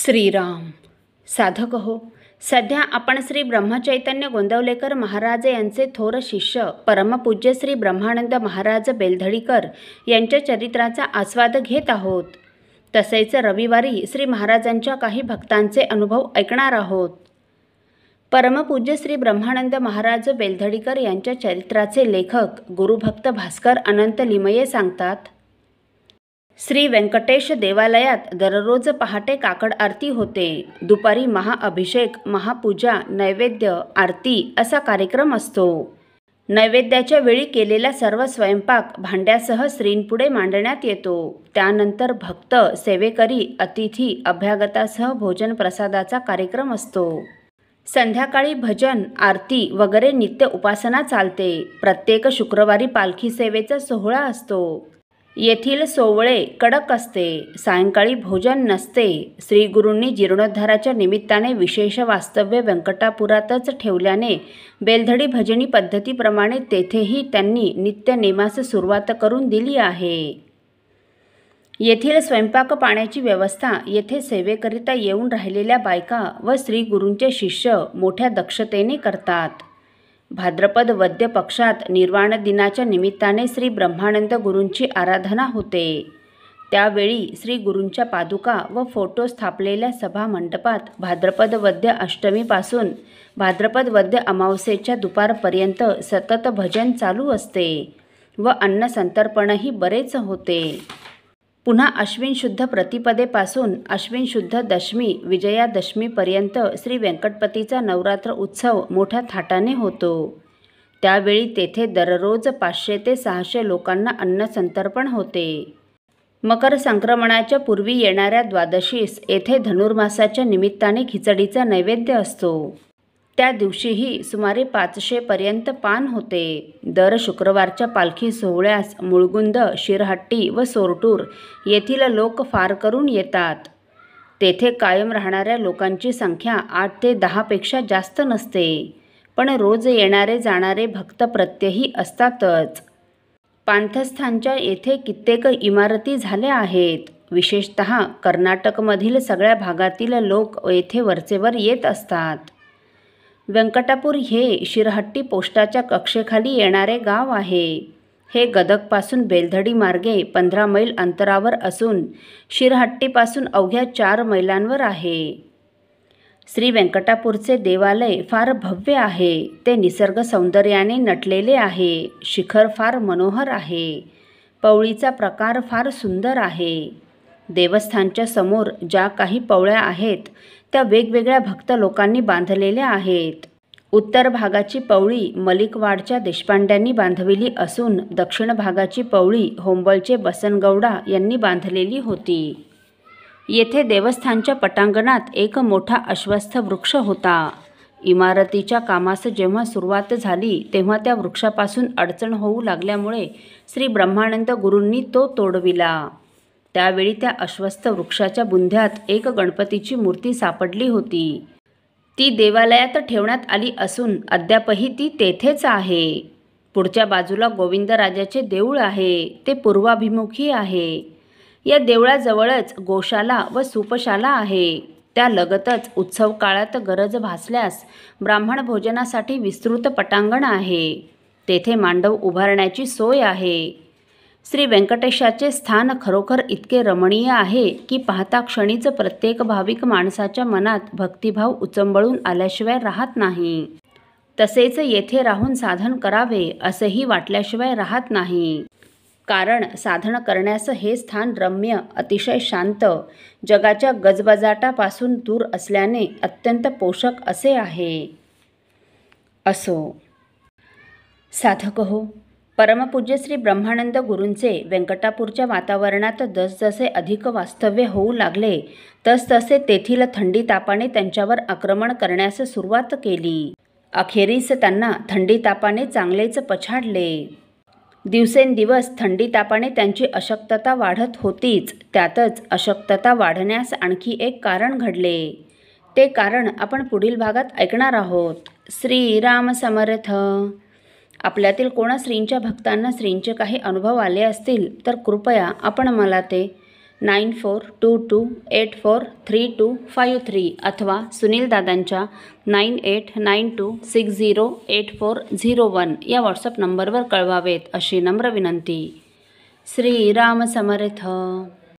श्रीराम. साधक हो, सध्या आपण श्री ब्रह्मचैतन्य गोंदवलेकर महाराज यांचे थोर शिष्य परमपूज्य श्री ब्रह्मानंद महाराज बेलधडीकर यांच्या चरित्राचा आस्वाद घेत आहोत. तसेच रविवारी श्री महाराजांच्या काही भक्तांचे अनुभव ऐकणार आहोत. परमपूज्य श्री ब्रह्मानंद महाराज बेलधडीकर यांच्या चरित्राचे लेखक गुरुभक्त भास्कर अनंत लिमये सांगतात. श्री व्यंकटेश देवालयात दररोज पहाटे काकड आरती होते. दुपारी महाअभिषेक, महापूजा, नैवेद्य, आरती असा कार्यक्रम असतो. नैवेद्याच्या वेळी केलेला सर्व स्वयंपाक भांड्यासह श्रींपुढे मांडण्यात येतो. त्यानंतर भक्त, सेवेकरी, अतिथी, अभ्यागतासह भोजन प्रसादाचा कार्यक्रम असतो. संध्याकाळी भजन, आरती वगैरे नित्य उपासना चालते. प्रत्येक शुक्रवारी पालखी सेवेचा सोहळा असतो. येथील सोवळे कडक असते. सायंकाळी भोजन नसते. श्री गुरूंनी जीर्णोद्धाराच्या निमित्ताने विशेष वास्तव्य व्यंकटापुरातच ठेवल्याने बेलधडी भजनी पद्धतीप्रमाणे तेथेही त्यांनी नित्यनेमास सुरुवात करून दिली आहे. येथील स्वयंपाक पाण्याची व्यवस्था येथे सेवेकरिता येऊन राहिलेल्या बायका व श्री गुरूंचे शिष्य मोठ्या दक्षतेने करतात. भाद्रपद वद्य पक्षात निर्वाण दिनाच्या निमित्ताने श्री ब्रह्मानंद गुरूंची आराधना होते. त्यावेळी श्री गुरूंच्या पादुका व फोटो स्थापलेल्या सभा मंडपात भाद्रपद वद्य अष्टमीपासून भाद्रपद वद्य अमावस्येच्या दुपारपर्यंत सतत भजन चालू असते व अन्न संतर्पणही बरेच होते. पुन्हा अश्विन शुद्ध प्रतिपदेपासून अश्विन शुद्ध दशमी विजयादशमीपर्यंत श्री व्यंकटपतीचा नवरात्र उत्सव मोठ्या थाटाने होतो. त्यावेळी तेथे दररोज 500 ते 600 लोकांना अन्न संतर्पण होते. मकर संक्रमणाच्या पूर्वी येणाऱ्या द्वादशीस येथे धनुर्मासाच्या निमित्ताने खिचडीचा नैवेद्य असतो. त्या दिवशीही सुमारे 500 पर्यंत पान होते. दर शुक्रवारच्या पालखी सोहळ्यास मुळगुंद, शिरहट्टी व सोरटूर येथील लोक फार करून येतात. तेथे कायम राहणाऱ्या लोकांची संख्या 8 ते 10 पेक्षा जास्त नसते, पण रोज येणारे जाणारे भक्त प्रत्यही असतातच. पांथस्थानच्या येथे कित्येक इमारती झाल्या आहेत. विशेषतः कर्नाटकमधील सगळ्या भागातील लोक येथे वरचेवर येत असतात. व्यंकटापूर हे शिरहट्टी पोस्टाच्या कक्षेखाली येणारे गाव आहे. हे गदगपासून बेलधडी मार्गे 15 मैल अंतरावर असून शिरहट्टीपासून अवघ्या 4 मैलांवर आहे. श्री व्यंकटापूरचे देवालय फार भव्य आहे. ते निसर्ग सौंदर्याने नटलेले आहे. शिखर फार मनोहर आहे. पवळीचा प्रकार फार सुंदर आहे. देवस्थानच्या समोर ज्या काही पवळ्या आहेत त्या वेगवेगळ्या भक्त लोकांनी बांधलेल्या आहेत. उत्तर भागाची पवळी मलिकवाडच्या देशपांड्यांनी बांधविली असून दक्षिण भागाची पवळी होंबळचे बसनगौडा यांनी बांधलेली होती. येथे देवस्थानच्या पटांगणात एक मोठा अश्वत्थ वृक्ष होता. इमारतीच्या कामास जेव्हा सुरुवात झाली तेव्हा त्या वृक्षापासून अडचण होऊ लागल्यामुळे श्री ब्रह्मानंद गुरूंनी तो तोडविला. त्यावेळी त्या अश्वत्थ वृक्षाच्या बुंध्यात एक गणपतीची मूर्ती सापडली होती. ती देवालयात ठेवण्यात आली असून अद्यापही ती तेथेच आहे. पुढच्या बाजूला गोविंदराजाचे देऊळ आहे. ते पूर्वाभिमुखी आहे. या देवळाजवळच गोशाला व सूपशाला आहे. त्या लगतच उत्सव काळात गरज भासल्यास ब्राह्मण भोजनासाठी विस्तृत पटांगण आहे. तेथे मांडव उभारण्याची सोय आहे. श्री व्यंकटेशाचे स्थान खरोखर इतके रमणीय आहे की पाहता क्षणीच प्रत्येक भाविक माणसाच्या मनात भक्तिभाव उचंबळून आल्याशिवाय राहत नाही. तसेच येथे राहून साधन करावे असेही वाटल्याशिवाय राहत नाही. कारण साधन करण्यास हे स्थान रम्य, अतिशय शांत, जगाच्या गजबजाटापासून दूर असल्याने अत्यंत पोषक असे आहे. असो साधक हो, परमपूज्य श्री ब्रह्मानंद गुरूंचे व्यंकटापूरच्या वातावरणात जसजसे अधिक वास्तव्य होऊ लागले तसतसे तेथील थंडी तापाने त्यांच्यावर आक्रमण करण्यास सुरुवात केली. अखेरीस त्यांना थंडी तापाने चांगलेच पछाडले. दिवसेंदिवस थंडी तापाने त्यांची अशक्तता वाढत होतीच. त्यातच अशक्तता वाढण्यास आणखी एक कारण घडले. ते कारण आपण पुढील भागात ऐकणार आहोत. श्रीराम समर्थ. आपल्यातील कोणा श्रींच्या भक्तांना श्रींचे काही अनुभव आले असतील तर कृपया आपण मला ते 9422843253 अथवा सुनीलदादांच्या 9892608401 या व्हॉट्सअप नंबरवर कळवावेत अशी नम्र विनंती. श्रीराम समर्थ.